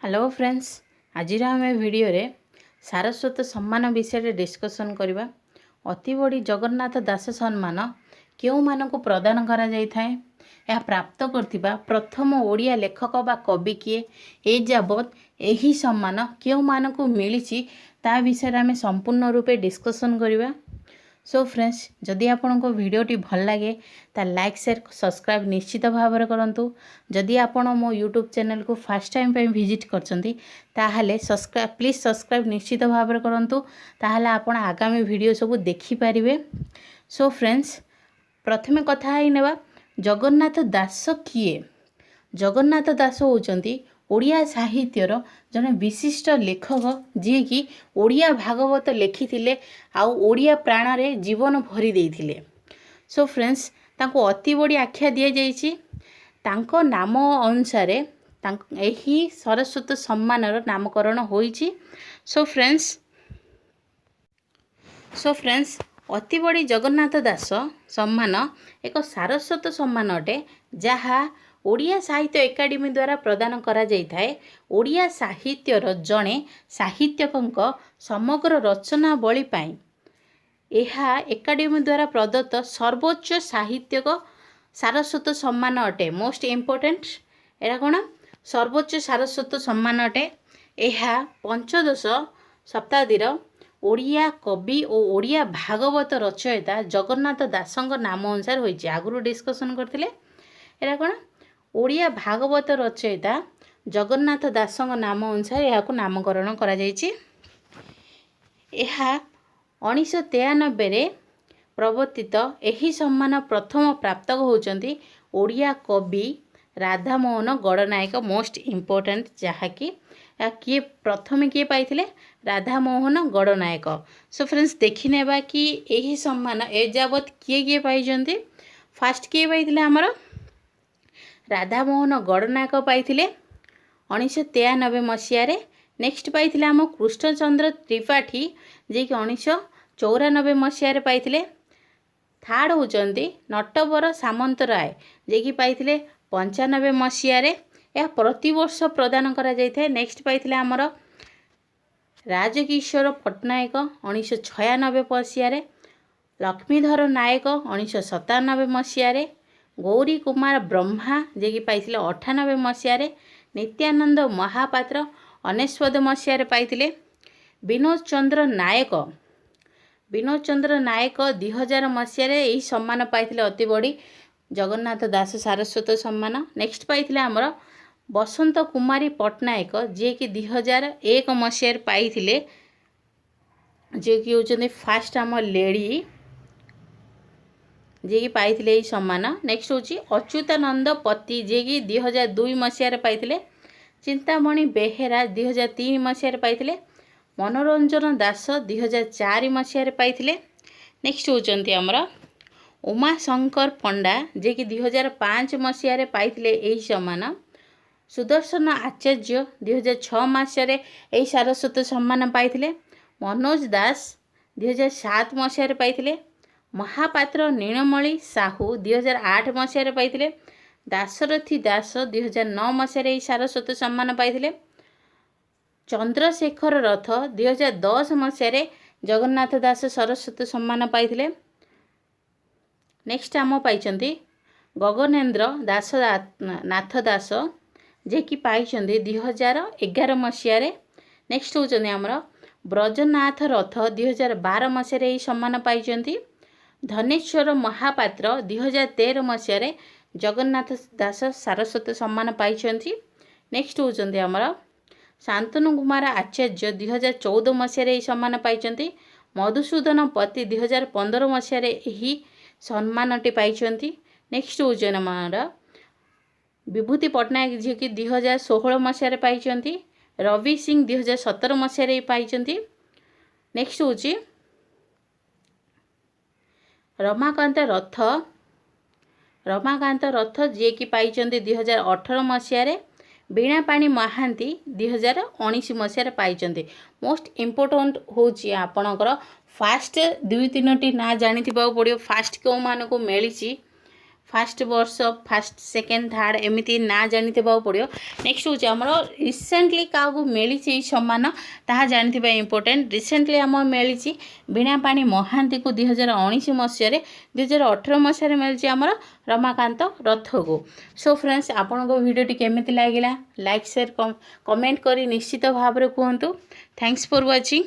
Hello friends, आज आम video Saraswat सम्मान विषय डिस्कसन करवा। अति बड़ी जगन्नाथ दास सम्मान क्यों मानक प्रदान करा जाय थाए, यह प्राप्त करथिबा प्रथम ओडिया लेखक बा कवि किए, ए जाबत एही सम्मान क्यों मानक मिली ता विषय आम संपूर्ण रूपे डिस्कसन करवा। सो फ्रेंड्स, जदि आपण को वीडियोटी भल लगे ता लाइक शेयर सब्सक्राइब निश्चित भाव में करूँ। जदि आपण मो यूट्यूब चैनल को फर्स्ट टाइम पे विजिट करछंती ताहले सब्सक्राइब प्लीज सब्सक्राइब निश्चित भाव में करूँ, ताहले आपण आगामी वीडियो सब देखि पारिबे। सो फ्रेंड्स, प्रथमे कथा है नेबा जगन्नाथ दास किए। जगन्नाथ दास होउचंती ओडिया साहित्यर जने विशिष्ट लेखक जी कि ओडिया भागवत लिखिथिले आउ ओडिया प्राण रे जीवन भरी देइथिले। सो फ्रेंड्स, तांको अति बड़ी आख्या दिया जाइछि। तांको नाम अनुसार एही सरस्वत सम्मानर नामकरण होइछि। सो फ्रेंड्स अति बड़ी जगन्नाथ दास सम्मान एक सारस्वत सम्मान अटे, जहा ओडिया साहित्य एकाडेमी द्वारा प्रदान करा जाय थाए। ओडिया साहित्यर जणे साहित्यकंक समग्र रचनावली पाई एहा एकाडेमी द्वारा प्रदत्त सर्वोच्च साहित्यक सारस्वत सम्मान अटे। मोस्ट इम्पोर्टेंट एरा कोन सर्वोच्च सारस्वत सम्मान अटे। एहा पंचदश शताब्दीर ओडिया कवि और ओडिया भागवत रचयिता जगन्नाथ दासंक नाम अनुसार होइछि। आगुरु डिस्कसन करथिले एरा कोन ओडिया भागवत रचयिता जगन्नाथ दासंक नाम अनुसार यह नामकरण करा जाइछि। एहा 1993 रे प्रवर्तित एही सम्मान प्रथम प्राप्तक होउचंती ओडिया कवि राधामोहन गणनायक। मोस्ट इम्पोर्टेंट जहाँकि किए प्रथम किए पाइथिले राधामोहन गणनायक। सो फ्रेंड्स, देखि नेबा कि एही सम्मान ए जाबत किए किए पाइजंती। फास्ट किए पाइथिले हमर राधामोहन गणनायक पाइथिले 1993 मसीह। नेक्स्ट पाइथिले आम कृष्णचंद्र त्रिपाठी जे कि 1994 मसीह पाइथिले। थर्ड होचंती नटवर सामंतराय जे कि पाइथिले 95 मसीह। यह प्रतिवर्ष प्रदान करा जाय थाए। नेक्स्ट पाइथिले आमर राजकिशोर पट्टनायक 1996 मसीह। लक्ष्मीधर नायक 1997 मसीह। गौरी कुमार ब्रह्मा जे कि पाइथिले 98 मसीह। नित्यानंद महापात्र 19 मसीह पाइथिले। विनोद चंद्र नायक 2000 मसीह यही सम्मान पाइथिले अति बड़ी जगन्नाथ दास सारस्वत सम्मान। नेक्स्ट पाइथिले आमर बसंत कुमारी पट्टनायक जे कि 2001 मसीह पाइथिले, जे कि होचंदी फास्ट आम लेडी जे कि पाइथिले यही सम्मान। नेक्स्ट होची अच्युतानंद पति जे कि 2002 मसीह पाइथिले। चिंतामणि बेहेरा 2003 मसीह पाइथिले। मनोरंजन दास 2004 मसीह पाइथिले। नेक्स्ट होचंती हमरा उमाशंकर पंडा जे कि 2005 मसीह पाइथिले यही सम्मान। सुदर्शन आचार्य 2006 मसीह यही सारस्वत सम्मान पाइथिले। मनोज दास 2007 मसीह पाइथिले। महापात्र नीलमणि साहू 2008 मसीह पाइथिले। दासरथी दास 2009 मसीह यही सारस्वत सम्मान पाइथिले। चंद्रशेखर रथ 2010 मसीह जगन्नाथ दास सरस्वत सम्मान पाइथिले। नेक्स्ट आम पाइचंती गगनेन्द्र दास नाथ दास जे कि पाइचंती 2011 मसीह। नेक्स्ट होचंती आमर ब्रजनाथ रथ 2012 मसीह यही सम्मान पाइचंती। धनेश्वर महापात्र 2013 मसीह जगन्नाथ दास सारस्वत सम्मान पाइचंती। नेक्स्ट होचंती आमर शांतनु कुमार आचार्य 2014 मसीह यही सम्मान पाइचंती। मधुसूदन पति 2015 मसीह यही सम्मानटी पाइचंती। नेक्स्ट होचन आमर विभूति पट्टनायक जी कि 2016 मसीह पाइचंती। रवि सिंह 2017 मसीह पाइचंती। नेक्स्ट होची रमाकांत रथ जे कि पाइचंती 2018 मसीह। वीणापाणी महांती 2019 मसीह पाइचंती। मोस्ट इम्पोर्टेंट होची आपणकर फास्ट दुई तीन टी ना जानी पड़ो फास्ट क्यों मान को मिली फास्ट वर्ष फास्ट सेकेंड थार्ड एमती ना जानी पड़ो। नेक्स्ट हूँ आमर रिसेंटली क्या मिली सम्मान ताहा जानी इम्पोर्टेंट। रिसेंटली आम मिली वीणापाणी महांती को 2019 मसीह 2018 मसीह मिली आमर रमाकांत रथ को। सो फ्रेंड्स आपण को वीडियो केमिति लागिला लाइक शेयर कमेंट करी निश्चित भाव में कहतु। Thanks for watching.